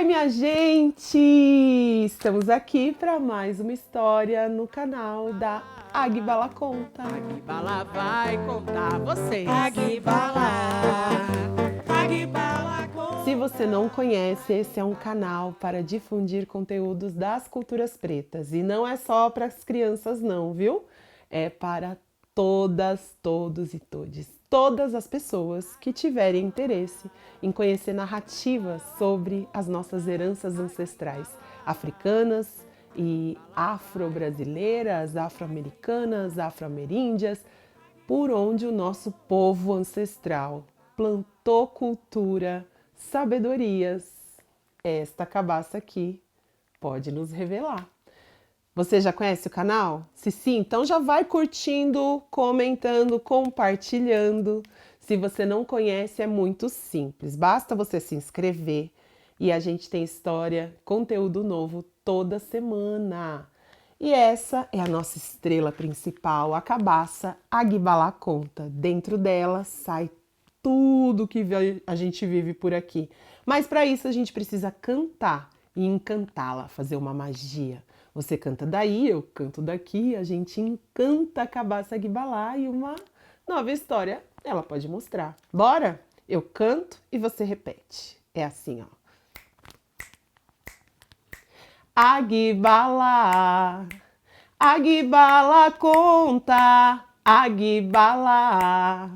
Oi, minha gente! Estamos aqui para mais uma história no canal da Agbala Conta. Agbala vai contar você. Agbala conta. Se você não conhece, esse é um canal para difundir conteúdos das culturas pretas. E não é só para as crianças não, viu? É para todas, todos e todes. Todas as pessoas que tiverem interesse em conhecer narrativas sobre as nossas heranças ancestrais africanas e afro-brasileiras, afro-americanas, afro-ameríndias, por onde o nosso povo ancestral plantou cultura, sabedorias. Esta cabaça aqui pode nos revelar. Você já conhece o canal? Se sim, então já vai curtindo, comentando, compartilhando. Se você não conhece, é muito simples. Basta você se inscrever e a gente tem história, conteúdo novo toda semana. E essa é a nossa estrela principal, a cabaça Agbala Conta. Dentro dela sai tudo que a gente vive por aqui. Mas para isso a gente precisa cantar e encantá-la, fazer uma magia. Você canta daí, eu canto daqui, a gente encanta a cabaça Agbala e uma nova história ela pode mostrar. Bora? Eu canto e você repete. É assim, ó. Agbala, Agbala conta, Agbala.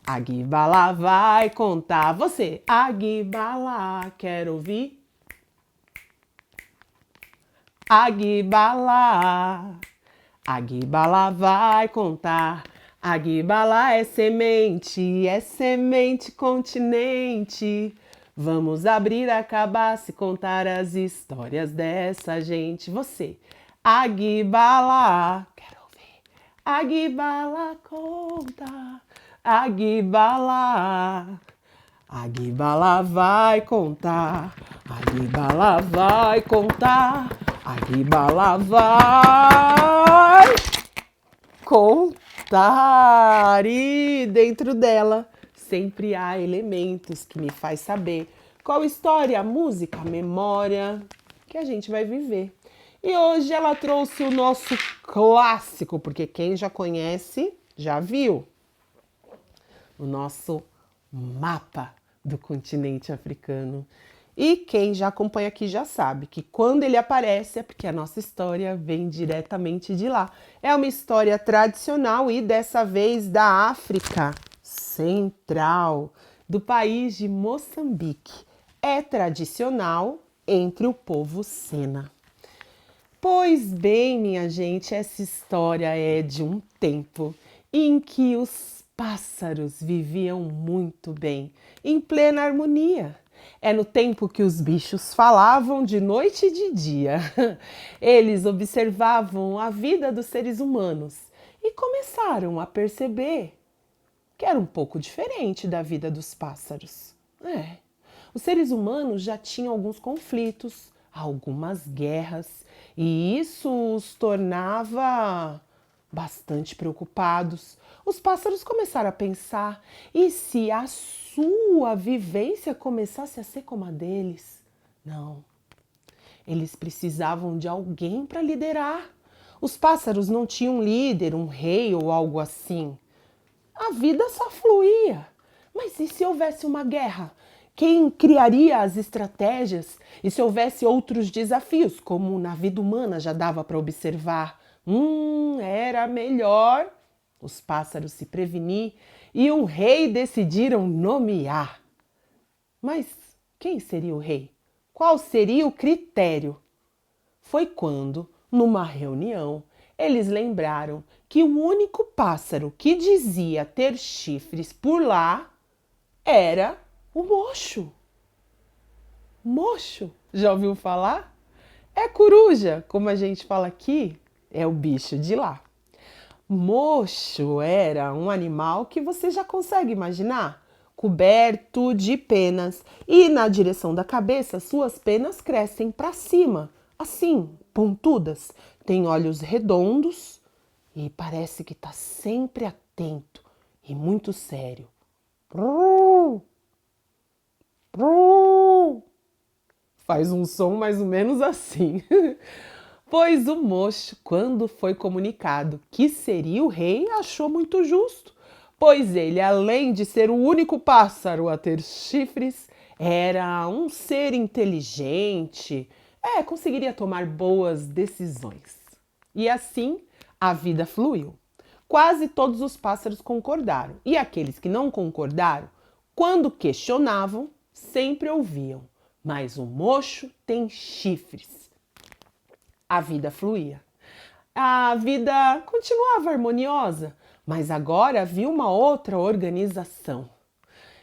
Agbala vai contar. Você, Agbala, quero ouvir. Agbala, Agbala vai contar. Agbala é semente continente. Vamos abrir a cabaça e contar as histórias dessa gente. Você, Agbala, quero ouvir. Agbala conta, Agbala. Agbala vai contar, Agbala vai contar, Agbala vai contar. E dentro dela sempre há elementos que me faz saber qual história, música, memória que a gente vai viver. E hoje ela trouxe o nosso clássico, porque quem já conhece já viu o nosso mapa do continente africano. E quem já acompanha aqui já sabe que quando ele aparece é porque a nossa história vem diretamente de lá. É uma história tradicional e dessa vez da África Central, do país de Moçambique. É tradicional entre o povo Sena. Pois bem, minha gente, essa história é de um tempo em que os pássaros viviam muito bem, em plena harmonia. É no tempo que os bichos falavam de noite e de dia. Eles observavam a vida dos seres humanos e começaram a perceber que era um pouco diferente da vida dos pássaros. Os seres humanos já tinham alguns conflitos, algumas guerras, e isso os tornava bastante preocupados. Os pássaros começaram a pensar: e se a sua vivência começasse a ser como a deles? Não. Eles precisavam de alguém para liderar. Os pássaros não tinham um líder, um rei ou algo assim. A vida só fluía. Mas e se houvesse uma guerra? Quem criaria as estratégias? E se houvesse outros desafios, como na vida humana já dava para observar? Era melhor os pássaros se prevenir e um rei decidiram nomear. Mas quem seria o rei? Qual seria o critério? Foi quando, numa reunião, eles lembraram que o único pássaro que dizia ter chifres por lá era o mocho. Mocho, já ouviu falar? É coruja, como a gente fala aqui, é o bicho de lá. Mocho era um animal que você já consegue imaginar, coberto de penas, e na direção da cabeça suas penas crescem para cima, assim, pontudas. Tem olhos redondos e parece que está sempre atento e muito sério. Faz um som mais ou menos assim. Pois o mocho, quando foi comunicado que seria o rei, achou muito justo, pois ele, além de ser o único pássaro a ter chifres, era um ser inteligente, conseguiria tomar boas decisões. E assim a vida fluiu. Quase todos os pássaros concordaram, e aqueles que não concordaram, quando questionavam, sempre ouviam: mas o mocho tem chifres. A vida fluía. A vida continuava harmoniosa, mas agora havia uma outra organização.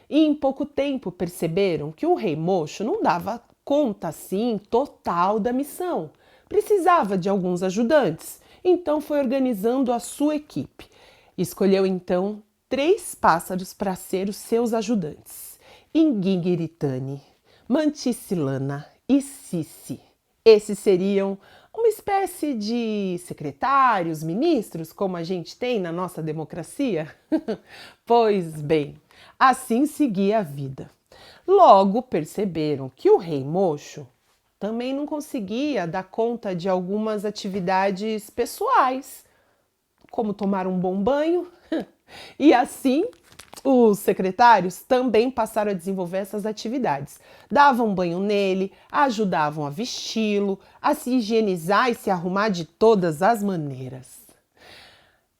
E em pouco tempo perceberam que o rei mocho não dava conta assim total da missão. Precisava de alguns ajudantes, então foi organizando a sua equipe. Escolheu então 3 pássaros para ser os seus ajudantes: Inguingiritane, Manticilana e Cici. Esses seriam uma espécie de secretários, ministros, como a gente tem na nossa democracia? Pois bem, assim seguia a vida. Logo perceberam que o rei mocho também não conseguia dar conta de algumas atividades pessoais, como tomar um bom banho. E assim, os secretários também passaram a desenvolver essas atividades. Davam banho nele, ajudavam a vesti-lo, a se higienizar e se arrumar de todas as maneiras.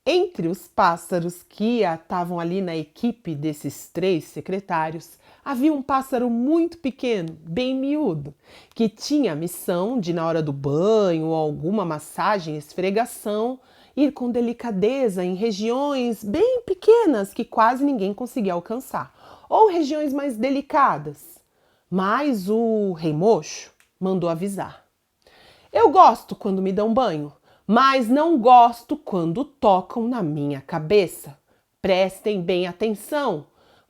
Entre os pássaros que estavam ali na equipe desses 3 secretários, havia um pássaro muito pequeno, bem miúdo, que tinha a missão de, na hora do banho ou alguma massagem, esfregação, ir com delicadeza em regiões bem pequenas que quase ninguém conseguia alcançar, ou regiões mais delicadas. Mas o rei mocho mandou avisar: eu gosto quando me dão banho, mas não gosto quando tocam na minha cabeça. Prestem bem atenção.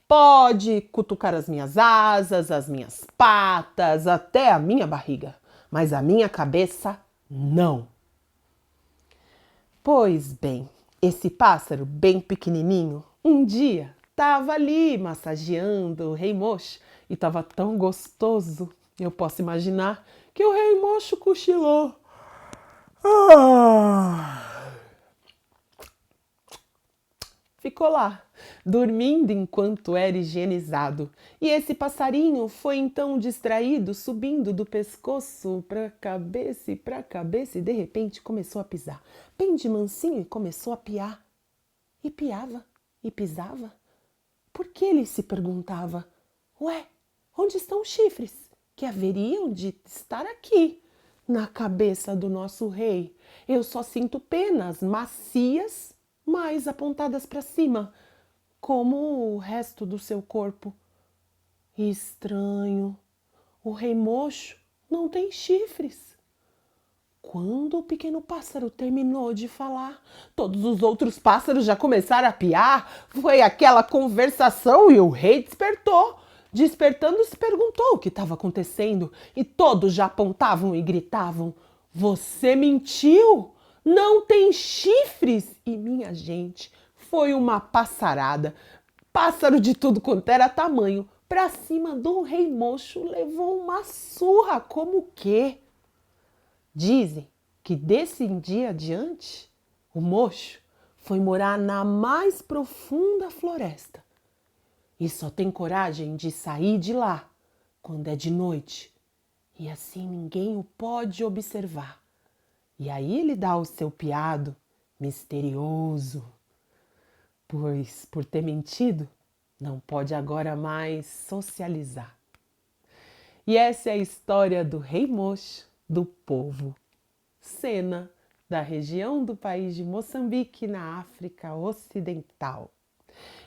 Pode cutucar as minhas asas, as minhas patas, até a minha barriga, mas a minha cabeça não. Pois bem, esse pássaro bem pequenininho, um dia estava ali massageando o rei mocho e estava tão gostoso. Eu posso imaginar que o rei mocho cochilou. Ficou lá, dormindo enquanto era higienizado. E esse passarinho foi então distraído, subindo do pescoço para a cabeça, e de repente começou a pisar. Bem de mansinho, e começou a piar. E piava, e pisava. Por que ele se perguntava: ué, onde estão os chifres que haveriam de estar aqui, na cabeça do nosso rei? Eu só sinto penas macias, mais apontadas para cima, como o resto do seu corpo. Estranho, o rei mocho não tem chifres. Quando o pequeno pássaro terminou de falar, todos os outros pássaros já começaram a piar. Foi aquela conversação e o rei despertou. Despertando, se perguntou o que estava acontecendo e todos já apontavam e gritavam: você mentiu! Não tem chifres! E minha gente, foi uma passarada. Pássaro de tudo quanto era tamanho, pra cima do rei mocho, levou uma surra, como o quê? Dizem que desse dia adiante, o mocho foi morar na mais profunda floresta e só tem coragem de sair de lá quando é de noite, e assim ninguém o pode observar. E aí ele dá o seu piado misterioso, pois por ter mentido, não pode agora mais socializar. E essa é a história do rei mocho do povo Sena, da região do país de Moçambique, na África Ocidental.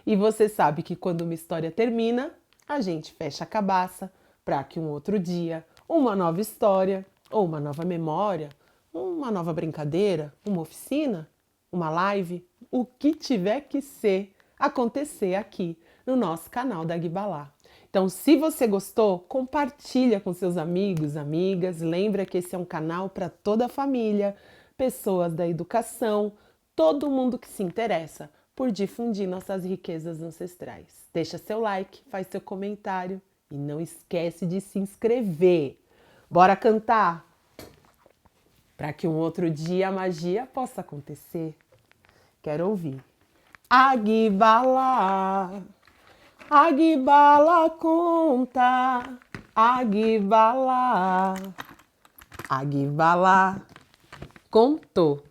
E você sabe que quando uma história termina, a gente fecha a cabaça para que um outro dia, uma nova história, ou uma nova memória, uma nova brincadeira, uma oficina, uma live, o que tiver que ser, acontecer aqui no nosso canal da Guibalá. Então, se você gostou, compartilha com seus amigos, amigas. Lembra que esse é um canal para toda a família, pessoas da educação, todo mundo que se interessa por difundir nossas riquezas ancestrais. Deixa seu like, faz seu comentário e não esquece de se inscrever. Bora cantar? Para que um outro dia a magia possa acontecer. Quero ouvir. Agbala, Agbala conta, Agbala, Agbala contou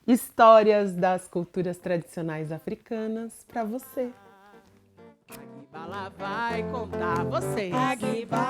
histórias das culturas tradicionais africanas para você. Agbala vai contar você. Agbala